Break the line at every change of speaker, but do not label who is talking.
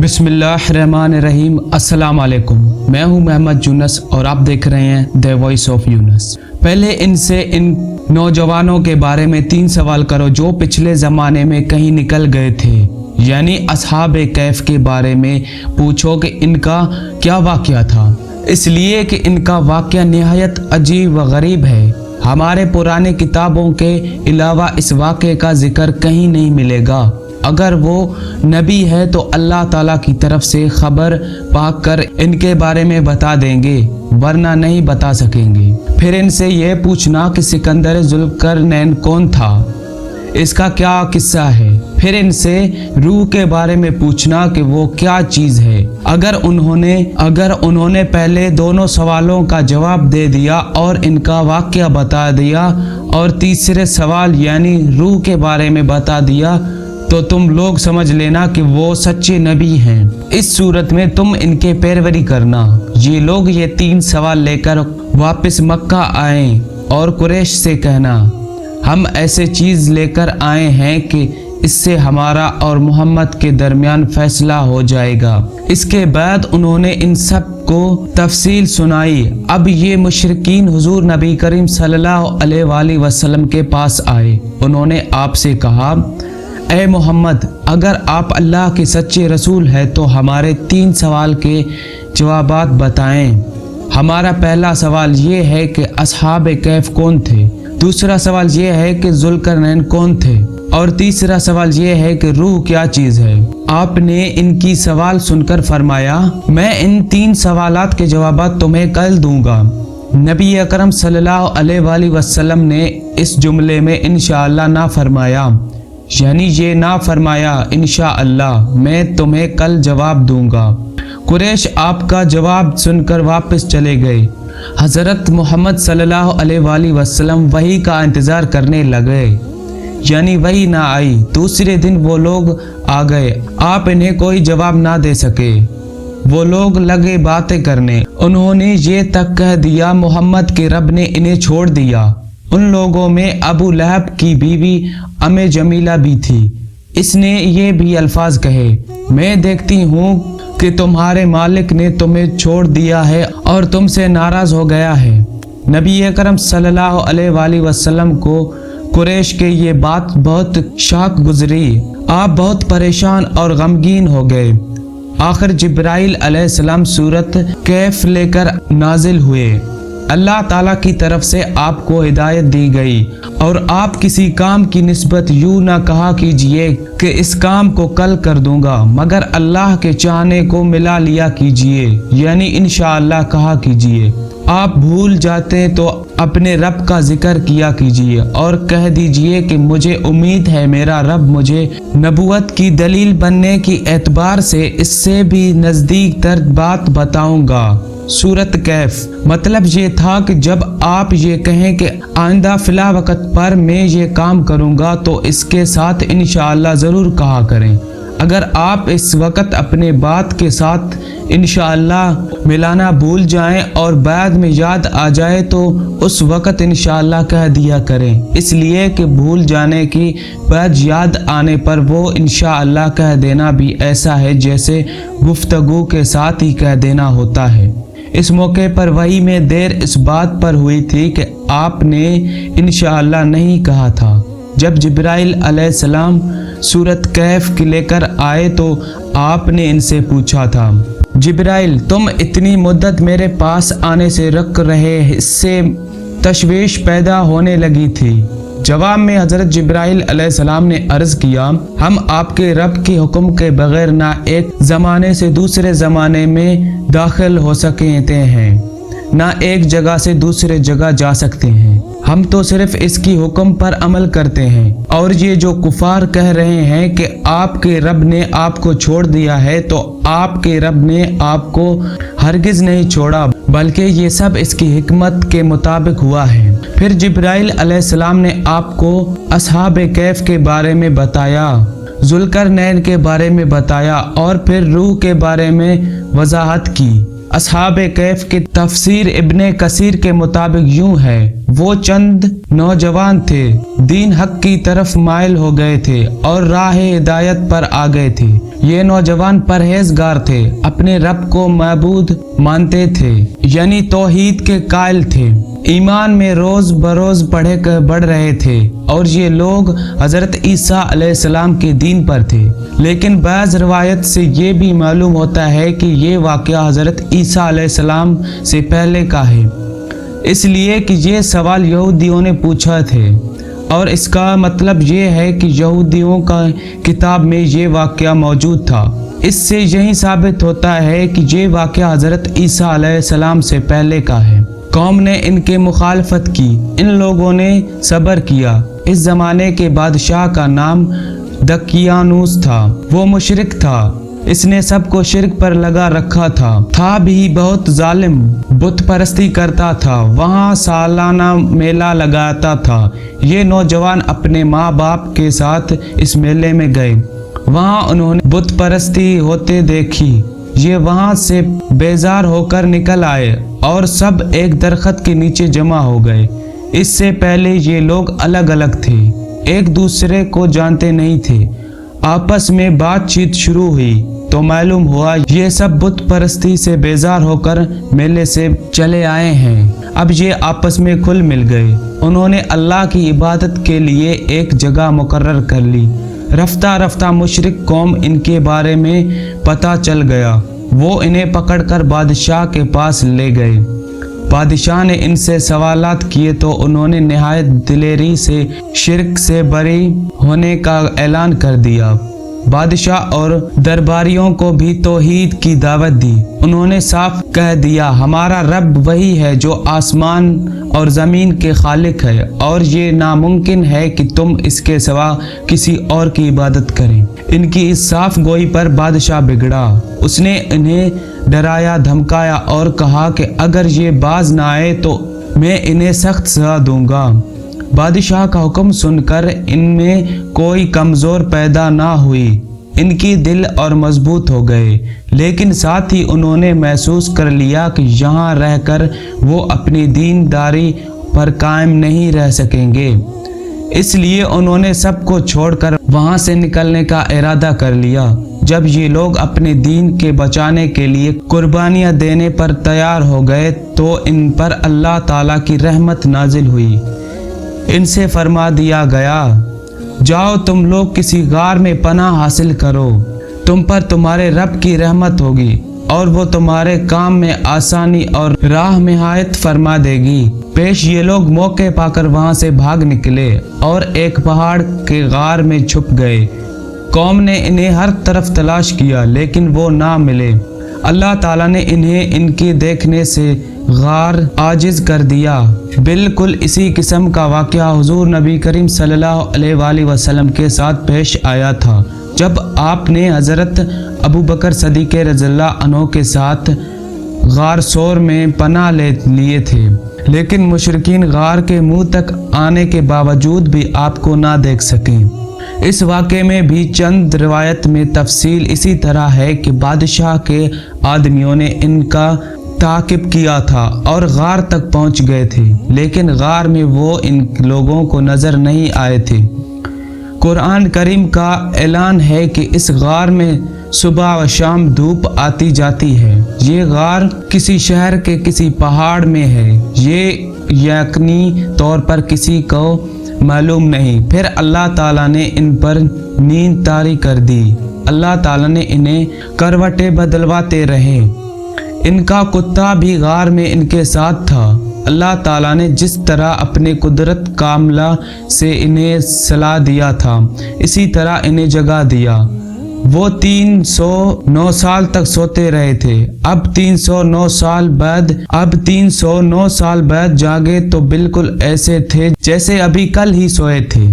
बिस्मिल्लाहिर्रहमानिर्रहीम। अस्सलाम वालेकुम। मैं हूं मोहम्मद यूनुस और आप देख रहे हैं द वॉइस ऑफ यूनुस। पहले इनसे इन नौजवानों के बारे में 3 सवाल करो जो पिछले ज़माने में कहीं निकल गए थे, यानी असहाबे कैफ के बारे में पूछो कि इनका क्या वाक़या था, इसलिए कि इनका वाक़या निहायत अजीब व गरीब है। हमारे पुराने किताबों के अलावा इस वाक़े का जिक्र कहीं नहीं मिलेगा। अगर वो नबी है तो अल्लाह ताला की तरफ से खबर पाकर इनके बारे में बता देंगे, वरना नहीं बता सकेंगे। फिर इनसे ये पूछना कि सिकंदर जुल्करनैन कौन था, इसका क्या किस्सा है। फिर इनसे रूह के बारे में पूछना कि वो क्या चीज़ है। अगर उन्होंने पहले दोनों सवालों का जवाब दे दिया और इनका वाक़या बता दिया और तीसरे सवाल यानी रूह के बारे में बता दिया, तो तुम लोग समझ लेना कि वो सच्चे नबी हैं। इस सूरत में तुम इनके पैरवी करना। ये लोग ये 3 सवाल लेकर वापस मक्का आए और कुरैश से कहना, हम ऐसे चीज़ लेकर आए हैं कि इससे हमारा और मोहम्मद के दरमियान फैसला हो जाएगा। इसके बाद उन्होंने इन सब को तफसील सुनाई। अब ये मुशरिकीन हुजूर नबी करीम सल्लल्लाहु अलैहि वसल्लम के पास आए। उन्होंने आपसे कहा, ए मोहम्मद, अगर आप अल्लाह के सच्चे रसूल हैं तो हमारे 3 सवाल के जवाबात बताएं। हमारा पहला सवाल ये है कि असहाबे कैफ कौन थे, दूसरा सवाल ये है कि जुल्करनैन कौन थे, और तीसरा सवाल ये है कि रूह क्या चीज़ है। आपने इनकी सवाल सुनकर फरमाया, मैं इन 3 सवालात के जवाबात तुम्हें कल दूंगा। नबी अकरम सल्लल्लाहु अलैहि वसल्लम ने इस जुमले में इंशाअल्लाह ना फरमाया, यानी ये ना फरमाया इंशाअल्लाह मैं तुम्हें कल जवाब दूंगा। कुरैश आपका जवाब सुनकर वापस चले गए। हज़रत मोहम्मद सल्लल्लाहु अलैहि वसल्लम वही का इंतज़ार करने लगे, यानी वही ना आई। दूसरे दिन वो लोग आ गए, आप इन्हें कोई जवाब ना दे सके। वो लोग लगे बातें करने। उन्होंने ये तक कह दिया मोहम्मद के रब ने इन्हें छोड़ दिया। उन लोगों में अबू लहब की बीवी अम्मे जमीला भी थी। इसने ये भी अल्फाज कहे, मैं देखती हूँ कि तुम्हारे मालिक ने तुम्हें छोड़ दिया है और तुमसे नाराज हो गया है। नबी अकरम सल्लल्लाहु अलैहि वसल्लम को कुरैश के ये बात बहुत शाक गुजरी। आप बहुत परेशान और गमगीन हो गए। आखिर जिब्राइल अलैहिस्सलाम सूरत कैफ लेकर नाजिल हुए। अल्लाह ताला की तरफ से आपको हिदायत दी गई और आप किसी काम की निस्बत यूँ ना कहा कीजिए कि इस काम को कल कर दूंगा, मगर अल्लाह के चाहने को मिला लिया कीजिए, यानी इंशाअल्लाह कहा कीजिए। आप भूल जाते तो अपने रब का जिक्र किया कीजिए और कह दीजिए कि मुझे उम्मीद है मेरा रब मुझे नबूवत की दलील बनने की एतबार से इससे भी नज़दीक तर बात बताऊंगा। सूरत कैफ मतलब ये था कि जब आप ये कहें कि आइंदा फिला वक्त पर मैं ये काम करूंगा तो इसके साथ इंशाअल्लाह ज़रूर कहा करें। अगर आप इस वक्त अपने बात के साथ इंशाअल्लाह मिलाना भूल जाएं और बाद में याद आ जाए तो उस वक्त इंशाअल्लाह कह दिया करें, इसलिए कि भूल जाने की बाद याद आने पर वो इंशाअल्लाह कह देना भी ऐसा है जैसे गुफ्तगू के साथ ही कह देना होता है। इस मौके पर वही में देर इस बात पर हुई थी कि आपने इंशाअल्लाह नहीं कहा था। जब जिब्राइल अलैहिस्सलाम सूरत कैफ लेकर आए तो आपने इनसे पूछा था, जिब्राइल तुम इतनी मुद्दत मेरे पास आने से रुक रहे, इससे तशवीश पैदा होने लगी थी। जवाब में हज़रत जिब्राइल अलैहिस्सलाम ने अर्ज़ किया, हम आपके रब के हुक्म के बगैर ना एक ज़माने से दूसरे ज़माने में दाखिल हो सकते हैं, ना एक जगह से दूसरे जगह जा सकते हैं। हम तो सिर्फ इसकी हुक्म पर अमल करते हैं। और ये जो कुफार कह रहे हैं कि आपके रब ने आपको छोड़ दिया है, तो आपके रब ने आपको हरगिज़ नहीं छोड़ा, बल्कि ये सब इसकी हिकमत के मुताबिक हुआ है। फिर जिब्राइल अलैहिस्सलाम ने आपको असहाबे कैफ के बारे में बताया, जुल्करनैन के बारे में बताया और फिर रूह के बारे में वजाहत की। असहाबे कैफ की तफसीर इब्ने कसीर के मुताबिक यूँ है, وہ چند نوجوان تھے، دین حق کی طرف مائل ہو گئے تھے اور راہ ہدایت پر آ گئے تھے۔ یہ نوجوان پرہیزگار تھے، اپنے رب کو معبود مانتے تھے، یعنی توحید کے قائل تھے، ایمان میں روز بروز بڑھ رہے تھے، اور یہ لوگ حضرت عیسیٰ علیہ السلام کے دین پر تھے۔ لیکن بعض روایت سے یہ بھی معلوم ہوتا ہے کہ یہ واقعہ حضرت عیسیٰ علیہ السلام سے پہلے کا ہے، اس لیے کہ یہ سوال یہودیوں نے پوچھا تھے، اور اس کا مطلب یہ ہے کہ یہودیوں کا کتاب میں یہ واقعہ موجود تھا۔ اس سے یہی ثابت ہوتا ہے کہ یہ واقعہ حضرت عیسیٰ علیہ السلام سے پہلے کا ہے۔ قوم نے ان کے مخالفت کی، ان لوگوں نے صبر کیا۔ اس زمانے کے بادشاہ کا نام دقیانوس تھا، وہ مشرک تھا، اس نے سب کو شرک پر لگا رکھا تھا بھی بہت ظالم، بت پرستی کرتا تھا، وہاں سالانہ میلہ لگاتا تھا۔ یہ نوجوان اپنے ماں باپ کے ساتھ اس میلے میں گئے، وہاں انہوں نے بت پرستی ہوتے دیکھی۔ یہ وہاں سے بیزار ہو کر نکل آئے اور سب ایک درخت کے نیچے جمع ہو گئے۔ اس سے پہلے یہ لوگ الگ الگ تھے، ایک دوسرے کو جانتے نہیں تھے۔ آپس میں بات چیت شروع ہوئی تو معلوم ہوا یہ سب بت پرستی سے بیزار ہو کر میلے سے چلے آئے ہیں۔ اب یہ آپس میں کھل مل گئے، انہوں نے اللہ کی عبادت کے لیے ایک جگہ مقرر کر لی۔ رفتہ رفتہ مشرک قوم ان کے بارے میں پتہ چل گیا، وہ انہیں پکڑ کر بادشاہ کے پاس لے گئے۔ بادشاہ نے ان سے سوالات کیے تو انہوں نے نہایت دلیری سے شرک سے بری ہونے کا اعلان کر دیا۔ بادشاہ اور درباریوں کو بھی توحید کی دعوت دی۔ انہوں نے صاف کہہ دیا، ہمارا رب وہی ہے جو آسمان اور زمین کے خالق ہے، اور یہ ناممکن ہے کہ تم اس کے سوا کسی اور کی عبادت کریں۔ ان کی اس صاف گوئی پر بادشاہ بگڑا، اس نے انہیں ڈرایا دھمکایا اور کہا کہ اگر یہ باز نہ آئے تو میں انہیں سخت سزا دوں گا۔ بادشاہ کا حکم سن کر ان میں کوئی کمزور پیدا نہ ہوئی، ان کی دل اور مضبوط ہو گئے، لیکن ساتھ ہی انہوں نے محسوس کر لیا کہ یہاں رہ کر وہ اپنی دینداری پر قائم نہیں رہ سکیں گے، اس لیے انہوں نے سب کو چھوڑ کر وہاں سے نکلنے کا ارادہ کر لیا۔ جب یہ لوگ اپنے دین کے بچانے کے لیے قربانیاں دینے پر تیار ہو گئے تو ان پر اللہ تعالیٰ کی رحمت نازل ہوئی۔ ان سے فرما دیا گیا، جاؤ تم لوگ کسی غار میں پناہ حاصل کرو، تم پر تمہارے رب کی رحمت ہوگی اور وہ تمہارے کام میں آسانی اور راہ ہدایت فرما دے گی۔ پیش یہ لوگ موقع پا کر وہاں سے بھاگ نکلے اور ایک پہاڑ کے غار میں چھپ گئے۔ قوم نے انہیں ہر طرف تلاش کیا لیکن وہ نہ ملے۔ اللہ تعالیٰ نے انہیں ان کے دیکھنے سے غار عاجز کر دیا۔ بالکل اسی قسم کا واقعہ حضور نبی کریم صلی اللہ علیہ وآلہ وسلم کے ساتھ پیش آیا تھا، جب آپ نے حضرت ابو بکر صدیق رضی اللہ عنہ کے ساتھ غار سور میں پناہ لے لیے تھے، لیکن مشرکین غار کے منہ تک آنے کے باوجود بھی آپ کو نہ دیکھ سکیں۔ اس واقعے میں بھی چند روایت میں تفصیل اسی طرح ہے کہ بادشاہ کے آدمیوں نے ان کا تعاقب کیا تھا اور غار تک پہنچ گئے تھے، لیکن غار میں وہ ان لوگوں کو نظر نہیں آئے تھے۔ قرآن کریم کا اعلان ہے کہ اس غار میں صبح و شام دھوپ آتی جاتی ہے۔ یہ غار کسی شہر کے کسی پہاڑ میں ہے، یہ یقینی طور پر کسی کو معلوم نہیں۔ پھر اللہ تعالیٰ نے ان پر نیند طاری کر دی، اللہ تعالیٰ نے انہیں کروٹیں بدلواتے رہے۔ ان کا کتا بھی غار میں ان کے ساتھ تھا۔ اللہ تعالیٰ نے جس طرح اپنے قدرت کاملہ سے انہیں صلاح دیا تھا، اسی طرح انہیں جگا دیا۔ وہ 309 سال تک سوتے رہے تھے۔ اب 309 سال بعد جاگے تو بالکل ایسے تھے جیسے ابھی کل ہی سوئے تھے۔